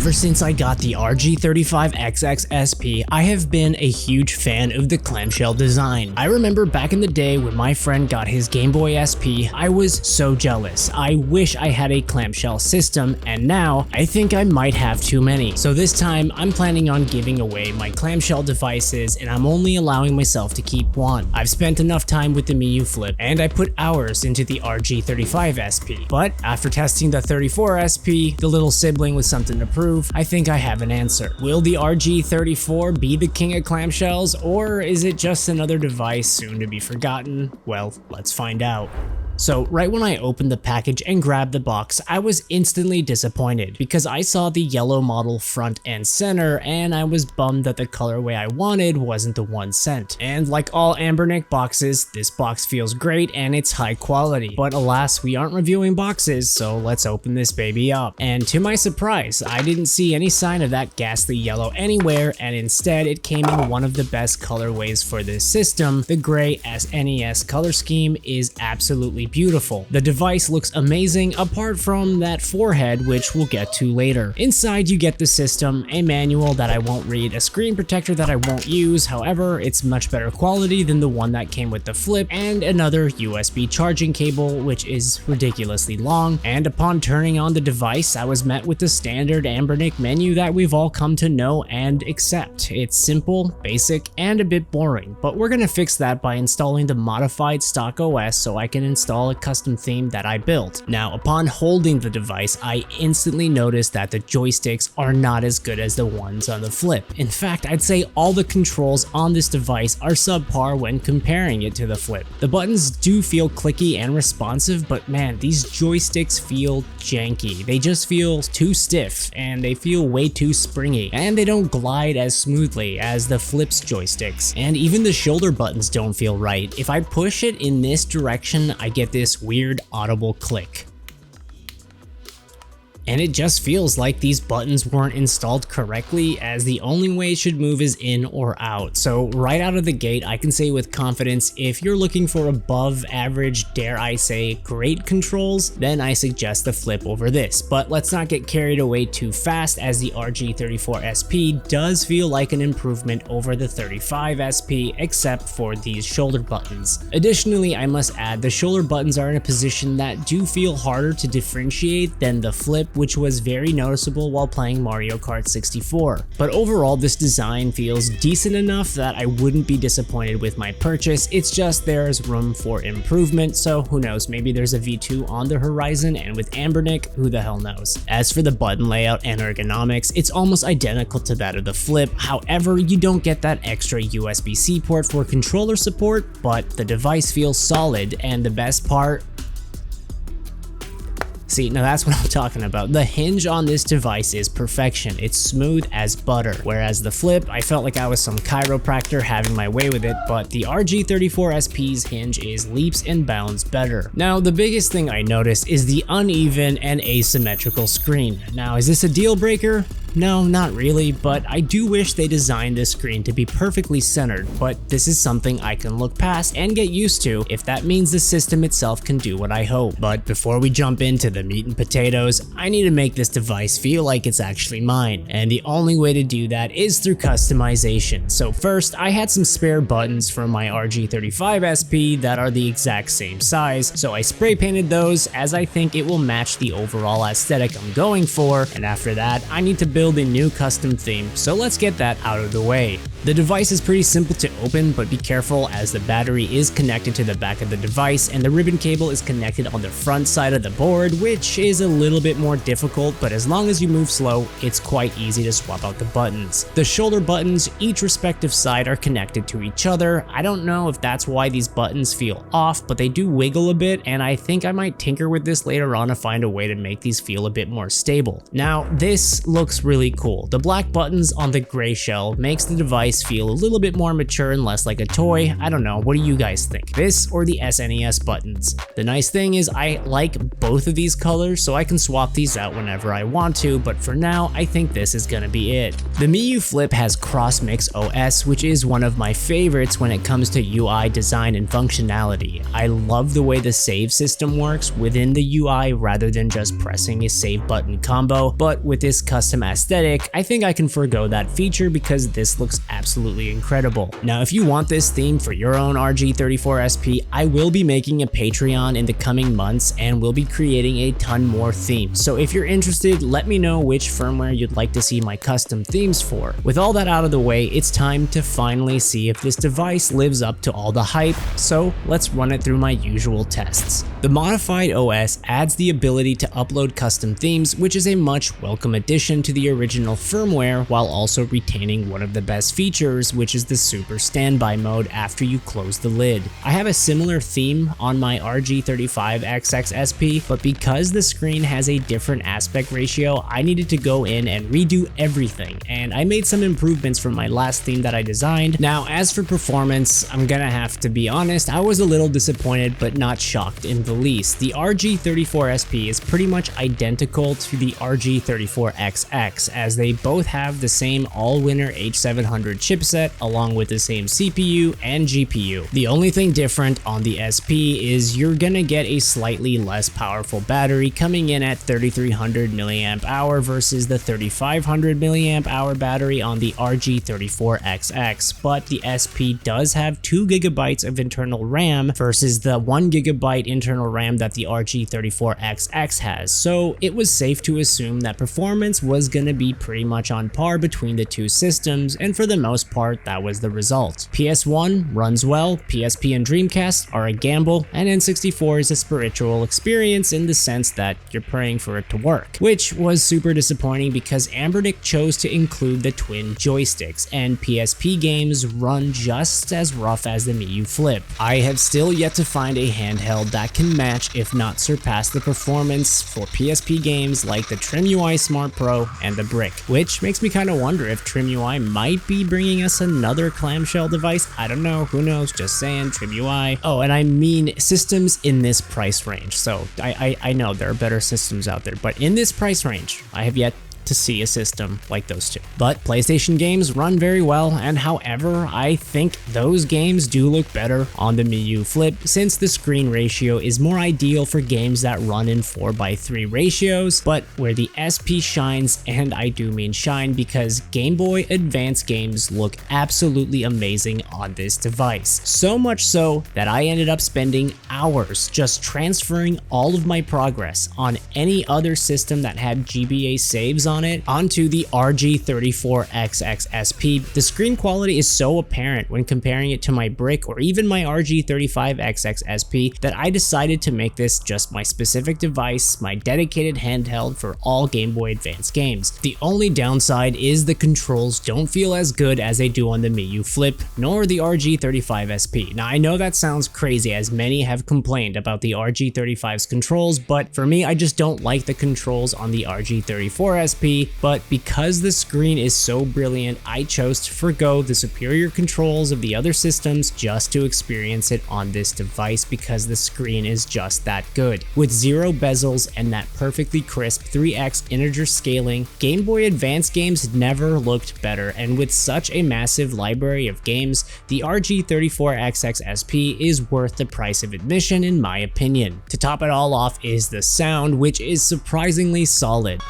Ever since I got the RG35XXSP, I have been a huge fan of the clamshell design. I remember back in the day when my friend got his Game Boy SP, I was so jealous. I wish I had a clamshell system, and now I think I might have too many. So this time I'm planning on giving away my clamshell devices, and I'm only allowing myself to keep one. I've spent enough time with the Miyoo Flip, and I put hours into the RG35SP. But after testing the 34SP, the little sibling with something to prove, I think I have an answer. Will the RG34 be the king of clamshells, or is it just another device soon to be forgotten? Well, let's find out. So right when I opened the package and grabbed the box, I was instantly disappointed because I saw the yellow model front and center, and I was bummed that the colorway I wanted wasn't the one sent. And like all Anbernic boxes, this box feels great and it's high quality. But alas, we aren't reviewing boxes, so let's open this baby up. And to my surprise, I didn't see any sign of that ghastly yellow anywhere, and instead it came in one of the best colorways for this system. The gray SNES color scheme is absolutely beautiful. The device looks amazing apart from that forehead, which we'll get to later. Inside you get the system, a manual that I won't read, a screen protector that I won't use, however it's much better quality than the one that came with the Flip, and another USB charging cable which is ridiculously long. And upon turning on the device, I was met with the standard Anbernic menu that we've all come to know and accept. It's simple, basic, and a bit boring, but we're gonna fix that by installing the modified stock OS so I can install a custom theme that I built. Now, upon holding the device, I instantly noticed that the joysticks are not as good as the ones on the Flip. In fact, I'd say all the controls on this device are subpar when comparing it to the Flip. The buttons do feel clicky and responsive, but man, these joysticks feel janky. They just feel too stiff, and they feel way too springy, and they don't glide as smoothly as the Flip's joysticks. And even the shoulder buttons don't feel right. If I push it in this direction, I get this weird audible click. And it just feels like these buttons weren't installed correctly, as the only way it should move is in or out. So right out of the gate, I can say with confidence, if you're looking for above average, dare I say great controls, then I suggest the Flip over this. But let's not get carried away too fast, as the RG34SP does feel like an improvement over the 35SP, except for these shoulder buttons. Additionally, I must add, the shoulder buttons are in a position that do feel harder to differentiate than the Flip, which was very noticeable while playing Mario Kart 64. But overall, this design feels decent enough that I wouldn't be disappointed with my purchase. It's just there's room for improvement, so who knows, maybe there's a V2 on the horizon, and with Anbernic, who the hell knows. As for the button layout and ergonomics, it's almost identical to that of the Flip. However, you don't get that extra USB-C port for controller support, but the device feels solid, and the best part, see, now that's what I'm talking about. The hinge on this device is perfection. It's smooth as butter. Whereas the Flip, I felt like I was some chiropractor having my way with it, but the RG34SP's hinge is leaps and bounds better. Now, the biggest thing I noticed is the uneven and asymmetrical screen. Now, is this a deal breaker? No, not really, but I do wish they designed this screen to be perfectly centered, but this is something I can look past and get used to if that means the system itself can do what I hope. But before we jump into the meat and potatoes, I need to make this device feel like it's actually mine, and the only way to do that is through customization. So first, I had some spare buttons from my RG35SP that are the exact same size, so I spray painted those as I think it will match the overall aesthetic I'm going for, and after that, I need to build a new custom theme, so let's get that out of the way. The device is pretty simple to open, but be careful as the battery is connected to the back of the device and the ribbon cable is connected on the front side of the board, which is a little bit more difficult, but as long as you move slow, it's quite easy to swap out the buttons. The shoulder buttons, each respective side, are connected to each other. I don't know if that's why these buttons feel off, but they do wiggle a bit, and I think I might tinker with this later on to find a way to make these feel a bit more stable. Now, this looks really cool. The black buttons on the gray shell makes the device feel a little bit more mature and less like a toy. I don't know, what do you guys think? This or the SNES buttons? The nice thing is I like both of these color, so I can swap these out whenever I want to, but for now, I think this is gonna be it. The Miyoo Flip has Cross-Mix OS, which is one of my favorites when it comes to UI design and functionality. I love the way the save system works within the UI rather than just pressing a save button combo, but with this custom aesthetic, I think I can forgo that feature because this looks absolutely incredible. Now, if you want this theme for your own RG34SP, I will be making a Patreon in the coming months and we'll be creating a ton more themes. So if you're interested, let me know which firmware you'd like to see my custom themes for. With all that out of the way, it's time to finally see if this device lives up to all the hype, so let's run it through my usual tests. The modified OS adds the ability to upload custom themes, which is a much welcome addition to the original firmware while also retaining one of the best features, which is the super standby mode after you close the lid. I have a similar theme on my RG35XXSP, but because the screen has a different aspect ratio, I needed to go in and redo everything, and I made some improvements from my last theme that I designed. Now, as for performance, I'm gonna have to be honest, I was a little disappointed but not shocked in the least. The RG34SP is pretty much identical to the RG34XX, as they both have the same all-winner H700 chipset along with the same CPU and GPU. The only thing different on the SP is you're gonna get a slightly less powerful battery coming in at 3300 mAh versus the 3500 mAh battery on the RG34XX, but the SP does have 2 GB of internal RAM versus the 1 GB internal RAM that the RG34XX has, so it was safe to assume that performance was gonna be pretty much on par between the two systems, and for the most part that was the result. PS1 runs well, PSP and Dreamcast are a gamble, and N64 is a spiritual experience in the sense that you're praying for it to work, which was super disappointing because Anbernic chose to include the twin joysticks, and PSP games run just as rough as the Miyoo Flip. I have still yet to find a handheld that can match, if not surpass, the performance for PSP games like the TrimUI Smart Pro and the Brick, which makes me kind of wonder if TrimUI might be bringing us another clamshell device. I don't know, who knows, just saying. TrimUI. Oh, and I mean systems in this price range, so I know there are better systems out there, but in this price range, I have yet to see a system like those two. But PlayStation games run very well, and however, I think those games do look better on the Miyoo Flip since the screen ratio is more ideal for games that run in 4:3 ratios, but where the SP shines, and I do mean shine because Game Boy Advance games look absolutely amazing on this device. So much so that I ended up spending hours just transferring all of my progress on any other system that had GBA saves on it onto the RG34XXSP. The screen quality is so apparent when comparing it to my Brick or even my RG35XXSP that I decided to make this just my specific device, my dedicated handheld for all Game Boy Advance games. The only downside is the controls don't feel as good as they do on the Miyoo Flip nor the RG35SP. Now I know that sounds crazy as many have complained about the RG35's controls, but for me I just don't like the controls on the RG34SP, but because the screen is so brilliant, I chose to forgo the superior controls of the other systems just to experience it on this device because the screen is just that good. With 0 bezels and that perfectly crisp 3x integer scaling, Game Boy Advance games never looked better, and with such a massive library of games, the RG34XXSP is worth the price of admission in my opinion. To top it all off is the sound, which is surprisingly solid.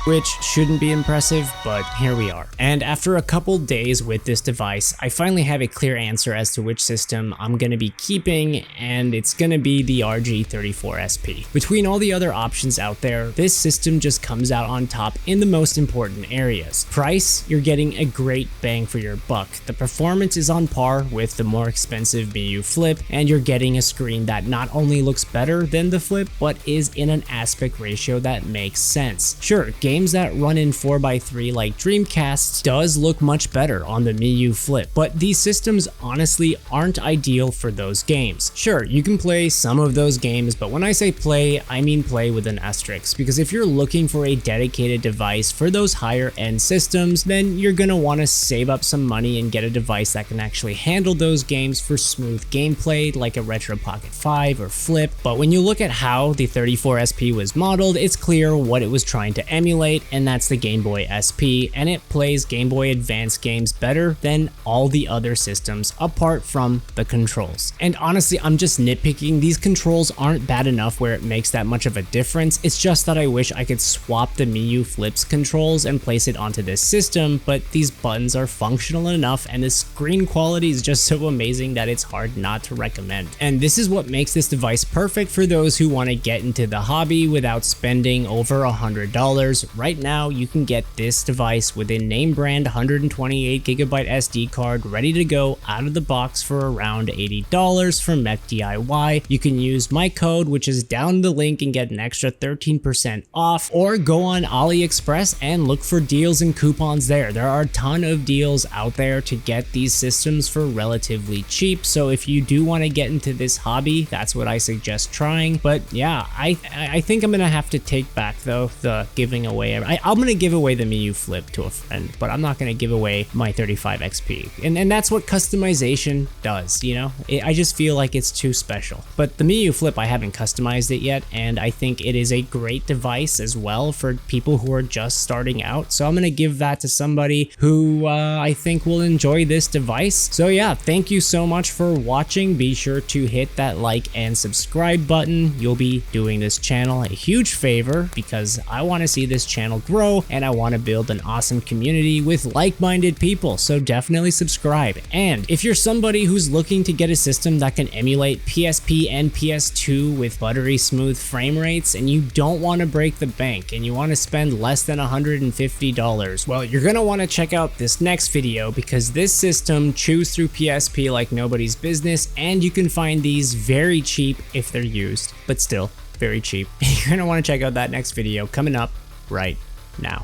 Which shouldn't be impressive, but here we are. And after a couple days with this device, I finally have a clear answer as to which system I'm gonna be keeping, and it's gonna be the RG34SP. Between all the other options out there, this system just comes out on top in the most important areas. Price, you're getting a great bang for your buck. The performance is on par with the more expensive Miyoo Flip, and you're getting a screen that not only looks better than the Flip, but is in an aspect ratio that makes sense. Sure, game games that run in 4x3 like Dreamcast does look much better on the Miyoo Flip, but these systems honestly aren't ideal for those games. Sure, you can play some of those games, but when I say play, I mean play with an asterisk, because if you're looking for a dedicated device for those higher end systems, then you're gonna want to save up some money and get a device that can actually handle those games for smooth gameplay like a Retro Pocket 5 or Flip. But when you look at how the 34SP was modeled, it's clear what it was trying to emulate, and that's the Game Boy SP, and it plays Game Boy Advance games better than all the other systems apart from the controls. And honestly, I'm just nitpicking. These controls aren't bad enough where it makes that much of a difference. It's just that I wish I could swap the Miyoo Flip's controls and place it onto this system, but these buttons are functional enough and the screen quality is just so amazing that it's hard not to recommend. And this is what makes this device perfect for those who want to get into the hobby without spending over $100. Right now, you can get this device with a name brand 128GB SD card ready to go out of the box for around $80 from Mech DIY. You can use my code, which is down the link, and get an extra 13% off, or go on AliExpress and look for deals and coupons there. There are a ton of deals out there to get these systems for relatively cheap, so if you do want to get into this hobby, that's what I suggest trying. But yeah, I think I'm gonna have to take back though the giving away. I'm gonna give away the Miyoo Flip to a friend, but I'm not gonna give away my 35XP, and that's what customization does, you know. I just feel like it's too special. But the Miyoo Flip, I haven't customized it yet, and I think it is a great device as well for people who are just starting out, so I'm gonna give that to somebody who I think will enjoy this device. So yeah, thank you so much for watching. Be sure to hit that like and subscribe button. You'll be doing this channel a huge favor because I want to see this channel grow and I want to build an awesome community with like-minded people, so definitely subscribe. And if you're somebody who's looking to get a system that can emulate PSP and PS2 with buttery smooth frame rates, and you don't want to break the bank and you want to spend less than $150, well, you're gonna want to check out this next video, because this system chews through PSP like nobody's business, and you can find these very cheap if they're used, but still very cheap. You're gonna want to check out that next video coming up right now.